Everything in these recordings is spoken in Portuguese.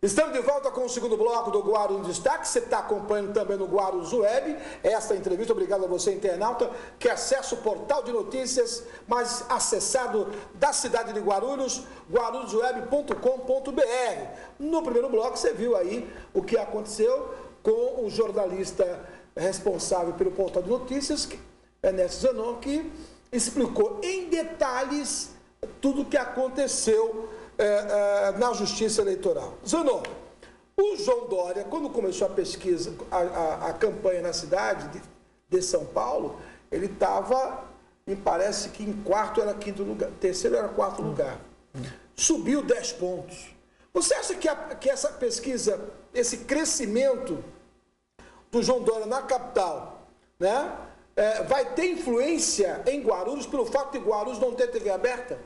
Estamos de volta com o segundo bloco do Guarulhos em Destaque. Você está acompanhando também no Guarulhos Web esta entrevista. Obrigado a você, internauta, que acessa o portal de notícias mais acessado da cidade de Guarulhos, guarulhosweb.com.br. No primeiro bloco você viu aí o que aconteceu com o jornalista responsável pelo portal de notícias, Ernesto Zanon, que explicou em detalhes tudo o que aconteceu na Justiça Eleitoral. Zanon, o João Dória, quando começou a pesquisa, a campanha na cidade de São Paulo, ele estava, me parece que em quarto era quinto lugar, terceiro era quarto lugar. Subiu 10 pontos. Você acha que essa pesquisa, esse crescimento do João Dória na capital, né, vai ter influência em Guarulhos pelo fato de Guarulhos não ter TV aberta?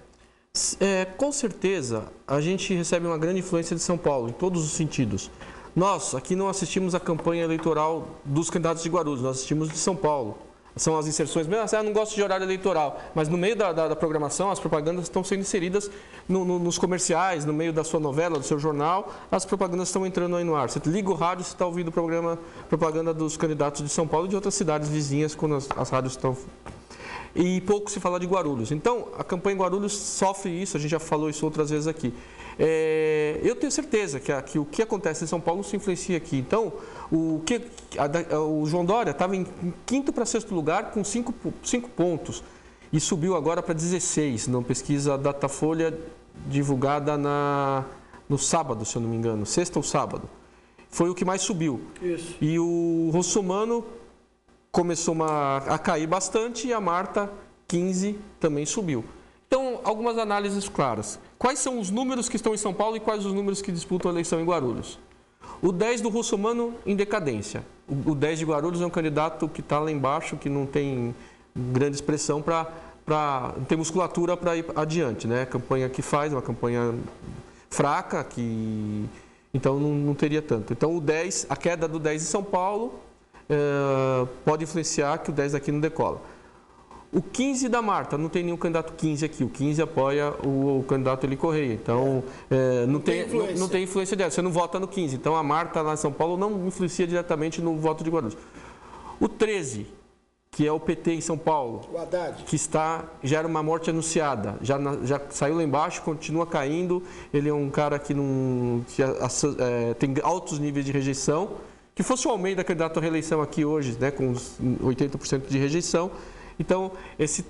Com certeza, a gente recebe uma grande influência de São Paulo, em todos os sentidos. Nós, aqui não assistimos a campanha eleitoral dos candidatos de Guarulhos, nós assistimos de São Paulo. São as inserções, mesmo eu não gosto de horário eleitoral, mas no meio da programação, as propagandas estão sendo inseridas nos comerciais, no meio da sua novela, do seu jornal, as propagandas estão entrando aí no ar. Você liga o rádio, você está ouvindo o programa, propaganda dos candidatos de São Paulo e de outras cidades vizinhas, quando as rádios estão... E pouco se fala de Guarulhos. Então, a campanha em Guarulhos sofre isso, a gente já falou isso outras vezes aqui. Eu tenho certeza que o que acontece em São Paulo se influencia aqui. Então, o João Dória estava em quinto para sexto lugar com 5 pontos e subiu agora para 16, na pesquisa Datafolha divulgada no sábado, se eu não me engano, sexta ou sábado. Foi o que mais subiu. Isso. E o Russomano começou a cair bastante e a Marta, 15, também subiu. Então, algumas análises claras. Quais são os números que estão em São Paulo e quais os números que disputam a eleição em Guarulhos? O 10 do Russomano em decadência. O 10 de Guarulhos é um candidato que está lá embaixo, que não tem grande expressão não tem musculatura para ir adiante, né? A campanha que faz, uma campanha fraca, então não teria tanto. Então, o 10, a queda do 10 em São Paulo pode influenciar que o 10 aqui não decola. O 15 da Marta, não tem nenhum candidato 15 aqui, o 15 apoia o candidato Eli Correia, então não tem influência dela, você não vota no 15, então a Marta lá em São Paulo não influencia diretamente no voto de Guarulhos. O 13, que é o PT em São Paulo, o Haddad, que já era uma morte anunciada, já saiu lá embaixo, continua caindo, ele é um cara que tem altos níveis de rejeição. Que fosse o Almeida candidato à reeleição aqui hoje, né, com 80% de rejeição. Então,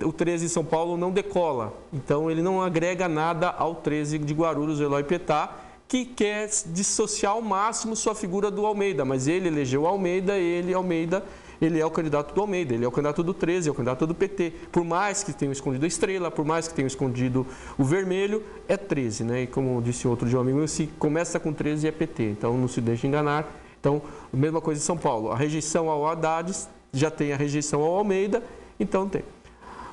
o 13 em São Paulo não decola. Então, ele não agrega nada ao 13 de Guarulhos, o Eloy Petá, que quer dissociar ao máximo sua figura do Almeida. Mas ele elegeu o Almeida, ele é o candidato do Almeida, ele é o candidato do 13, é o candidato do PT. Por mais que tenham escondido a estrela, por mais que tenham escondido o vermelho, é 13, né? E como disse outro de um amigo, se começa com 13 é PT, então não se deixe enganar. Então, a mesma coisa em São Paulo. A rejeição ao Haddad, já tem a rejeição ao Almeida, então tem.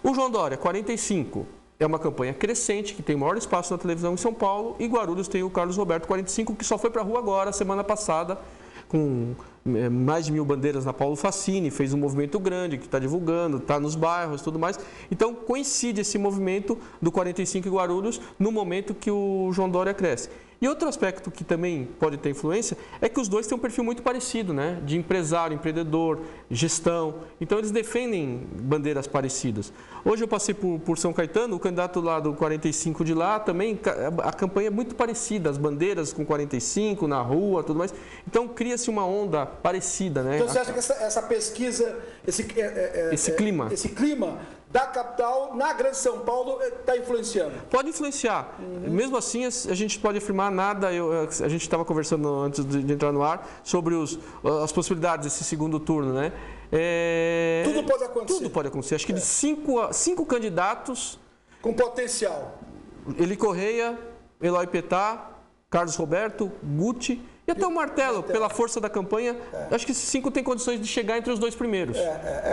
O João Dória, 45, é uma campanha crescente, que tem maior espaço na televisão em São Paulo, e Guarulhos tem o Carlos Roberto, 45, que só foi para a rua agora, semana passada, com mais de 1000 bandeiras na Paulo Facini, fez um movimento grande, que está divulgando, está nos bairros e tudo mais. Então, coincide esse movimento do 45 em Guarulhos no momento que o João Dória cresce. E outro aspecto que também pode ter influência é que os dois têm um perfil muito parecido, né? De empresário, empreendedor, gestão. Então, eles defendem bandeiras parecidas. Hoje eu passei por São Caetano, o candidato lá do 45 de lá também, a campanha é muito parecida, as bandeiras com 45 na rua, tudo mais. Então, cria-se uma onda parecida, né? Então, você acha que essa pesquisa, esse clima da capital, na Grande São Paulo, está influenciando? Pode influenciar. Mesmo assim, a gente pode afirmar nada. A gente estava conversando antes de entrar no ar sobre as possibilidades desse segundo turno, né? Tudo pode acontecer. Tudo pode acontecer. Acho que de cinco candidatos... Com potencial. Eli Correia, Eloy Petá, Carlos Roberto, Guti... E até o Martelo, pela força da campanha, acho que esses 5 têm condições de chegar entre os 2 primeiros.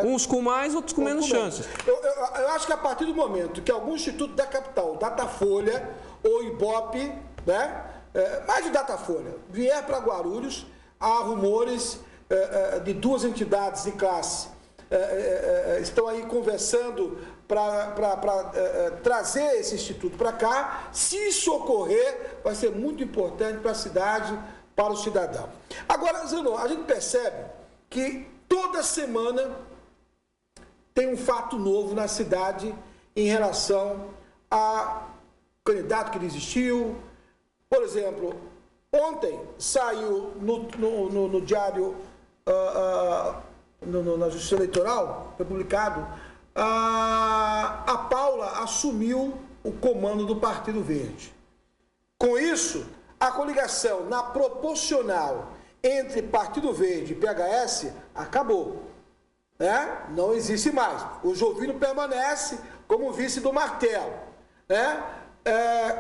Uns com mais, outros com menos chances. Eu acho que a partir do momento que algum instituto da capital, Datafolha ou Ibope, né, mais de Datafolha, vier para Guarulhos, há rumores de 2 entidades de classe. Estão aí conversando para trazer esse instituto para cá. Se isso ocorrer, vai ser muito importante para a cidade, para o cidadão. Agora, Zanon, a gente percebe que toda semana tem um fato novo na cidade em relação a candidato que desistiu. Por exemplo, ontem saiu no diário, na Justiça Eleitoral, foi publicado, a Paula assumiu o comando do Partido Verde. Com isso, a coligação na proporcional entre Partido Verde e PHS acabou. Né? Não existe mais. O Jovino permanece como vice do Martelo. Né?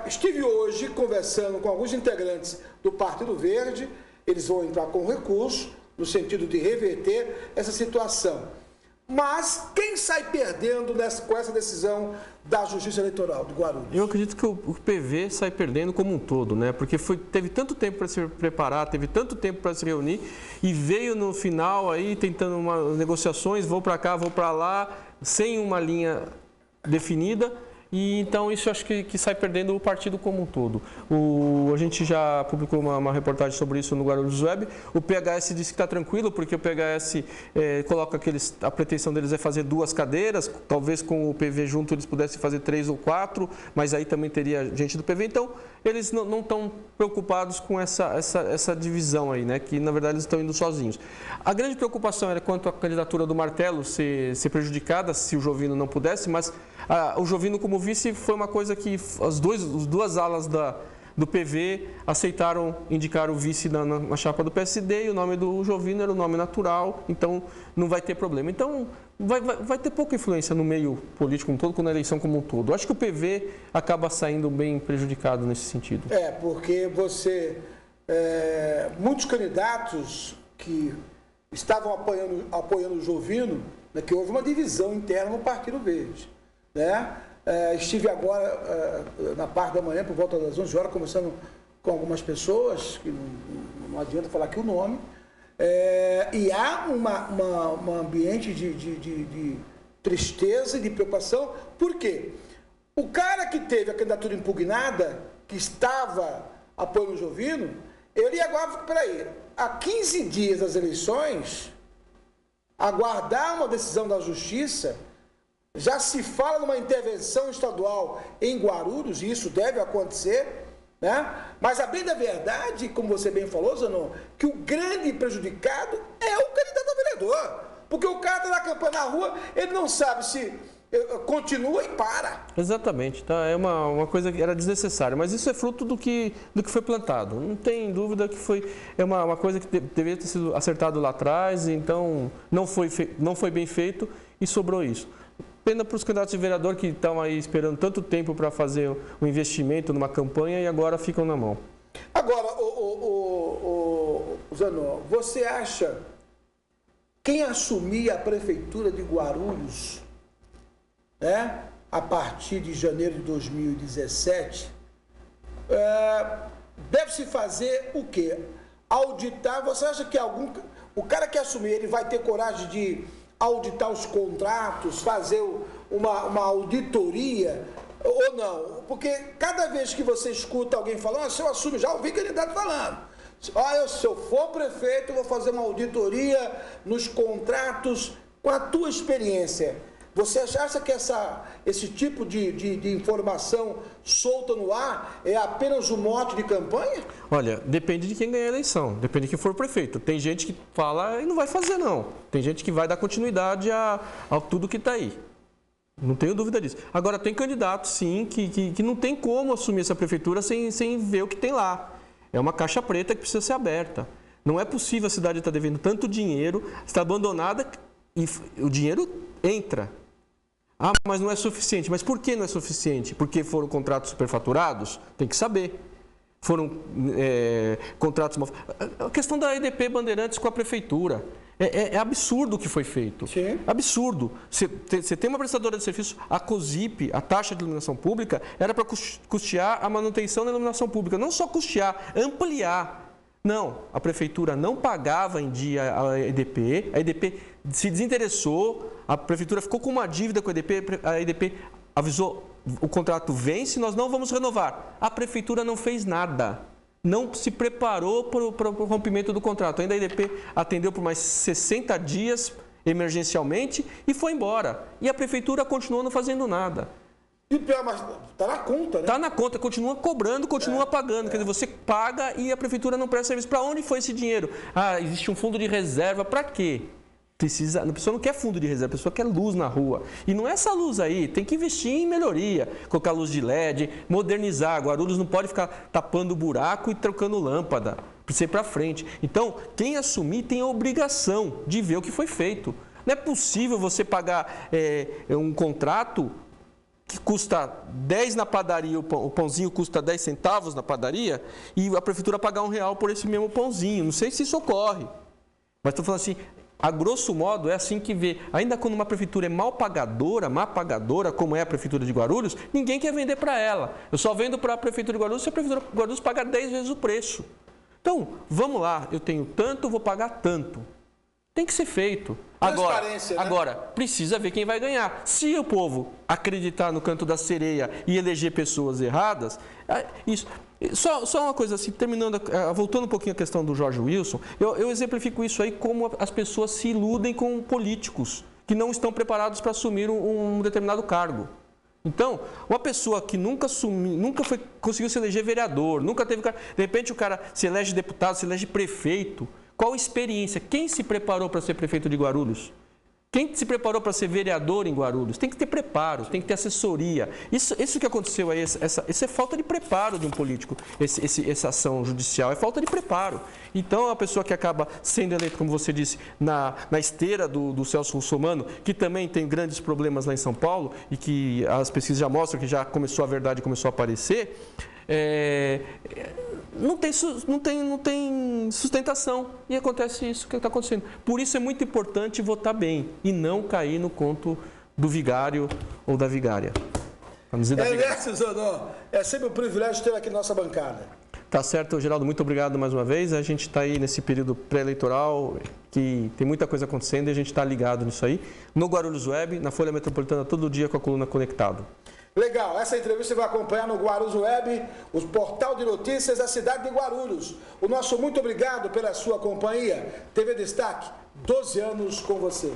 Estive hoje conversando com alguns integrantes do Partido Verde. Eles vão entrar com recurso no sentido de reverter essa situação. Mas quem sai perdendo com essa decisão da Justiça Eleitoral de Guarulhos? Eu acredito que o PV sai perdendo como um todo, né? Porque teve tanto tempo para se preparar, teve tanto tempo para se reunir e veio no final aí tentando negociações, vou para cá, vou para lá, sem uma linha definida. E então isso eu acho que sai perdendo o partido como um todo. A gente já publicou uma reportagem sobre isso no Guarulhos Web. O PHS disse que está tranquilo, porque o PHS coloca que a pretensão deles é fazer 2 cadeiras, talvez com o PV junto eles pudessem fazer 3 ou 4, mas aí também teria gente do PV. Então eles não estão preocupados com essa divisão aí, né? Que na verdade eles estão indo sozinhos. A grande preocupação era quanto à candidatura do Martelo ser prejudicada, se o Jovino não pudesse, mas o Jovino como vice foi uma coisa que as duas alas do PV aceitaram indicar o vice na chapa do PSD e o nome do Jovino era o nome natural, então não vai ter problema. Então vai ter pouca influência no meio político como um todo, na eleição como um todo. Eu acho que o PV acaba saindo bem prejudicado nesse sentido. Porque muitos candidatos que estavam apoiando o Jovino, né, que houve uma divisão interna no Partido Verde. Né? Estive agora, na parte da manhã, por volta das 11 horas, conversando com algumas pessoas, que não adianta falar aqui o nome, e há um ambiente de tristeza e de preocupação. Por quê? O cara que teve a candidatura impugnada, que estava apoiando o Jovino, ele agora, peraí, há 15 dias das eleições, aguardar uma decisão da Justiça. Já se fala numa intervenção estadual em Guarulhos, e isso deve acontecer, né? Mas a bem da verdade, como você bem falou, Zanon, que o grande prejudicado é o candidato a vereador. Porque o cara está na campanha na rua, ele não sabe se continua e para. Exatamente, tá? É uma coisa que era desnecessária, mas isso é fruto do que foi plantado. Não tem dúvida que é uma coisa que deveria ter sido acertado lá atrás, então não foi bem feito e sobrou isso. Pena para os candidatos de vereador que estão aí esperando tanto tempo para fazer um investimento numa campanha e agora ficam na mão. Agora, Zanon, você acha quem assumir a prefeitura de Guarulhos, né, a partir de janeiro de 2017, deve-se fazer o quê? Auditar. Você acha que o cara que assumir, ele vai ter coragem de auditar os contratos, fazer uma auditoria ou não? Porque cada vez que você escuta alguém falando, se eu assumo, já ouvi candidato falando, se eu for prefeito, eu vou fazer uma auditoria nos contratos. Com a tua experiência, você acha que esse tipo de informação solta no ar é apenas um mote de campanha? Olha, depende de quem ganhar a eleição, depende de quem for prefeito. Tem gente que fala e não vai fazer, não. Tem gente que vai dar continuidade a tudo que está aí. Não tenho dúvida disso. Agora, tem candidato, sim, que não tem como assumir essa prefeitura sem ver o que tem lá. É uma caixa preta que precisa ser aberta. Não é possível a cidade estar devendo tanto dinheiro, está abandonada e o dinheiro entra. Ah, mas não é suficiente. Mas por que não é suficiente? Porque foram contratos superfaturados? Tem que saber. Foram contratos mal... A questão da EDP Bandeirantes com a prefeitura. É absurdo o que foi feito. Sim. Absurdo. Você tem uma prestadora de serviço, a COSIP, a taxa de iluminação pública, era para custear a manutenção da iluminação pública. Não só custear, ampliar. Não, a prefeitura não pagava em dia a EDP se desinteressou, a prefeitura ficou com uma dívida com a EDP avisou, o contrato vence, nós não vamos renovar. A prefeitura não fez nada, não se preparou para o rompimento do contrato. Ainda a EDP atendeu por mais 60 dias emergencialmente e foi embora. E a prefeitura continuou não fazendo nada. E pior, mas está na conta, né? Está na conta, continua cobrando, continua pagando. Quer dizer, você paga e a prefeitura não presta serviço. Para onde foi esse dinheiro? Ah, existe um fundo de reserva. Para quê? A pessoa não quer fundo de reserva, a pessoa quer luz na rua. E não é essa luz aí, tem que investir em melhoria. Colocar luz de LED, modernizar. Guarulhos não pode ficar tapando buraco e trocando lâmpada. Precisa ir para frente. Então, quem assumir tem a obrigação de ver o que foi feito. Não é possível você pagar um contrato que custa 10 na padaria, o pãozinho custa 10 centavos na padaria, e a prefeitura pagar R$1 por esse mesmo pãozinho. Não sei se isso ocorre. Mas estou falando assim, a grosso modo é assim que vê. Ainda quando uma prefeitura é má pagadora, como é a prefeitura de Guarulhos, ninguém quer vender para ela. Eu só vendo para a prefeitura de Guarulhos se a prefeitura de Guarulhos pagar 10 vezes o preço. Então, vamos lá, eu tenho tanto, vou pagar tanto. Tem que ser feito. Agora, precisa ver quem vai ganhar. Se o povo acreditar no canto da sereia e eleger pessoas erradas, isso. Só uma coisa assim, terminando, voltando um pouquinho à questão do Jorge Wilson, eu exemplifico isso aí como as pessoas se iludem com políticos que não estão preparados para assumir um determinado cargo. Então, uma pessoa que nunca conseguiu se eleger vereador, nunca teve... De repente o cara se elege deputado, se elege prefeito. Qual experiência? Quem se preparou para ser prefeito de Guarulhos? Quem se preparou para ser vereador em Guarulhos? Tem que ter preparo, tem que ter assessoria. Isso que aconteceu aí, isso é falta de preparo de um político, essa ação judicial, é falta de preparo. Então, a pessoa que acaba sendo eleita, como você disse, na esteira do Celso Russomano, que também tem grandes problemas lá em São Paulo, e que as pesquisas já mostram que já começou a verdade, começou a aparecer, não tem sustentação. E acontece isso que está acontecendo. Por isso é muito importante votar bem e não cair no conto do vigário ou da vigária. Zodon, é sempre um privilégio ter aqui nossa bancada. Tá certo, Geraldo, muito obrigado mais uma vez. A gente está aí nesse período pré-eleitoral, que tem muita coisa acontecendo e a gente está ligado nisso aí. No Guarulhos Web, na Folha Metropolitana, todo dia com a coluna Conectado. Legal, essa entrevista você vai acompanhar no Guarulhos Web, o portal de notícias da cidade de Guarulhos. O nosso muito obrigado pela sua companhia. TV Destaque, 12 anos com você.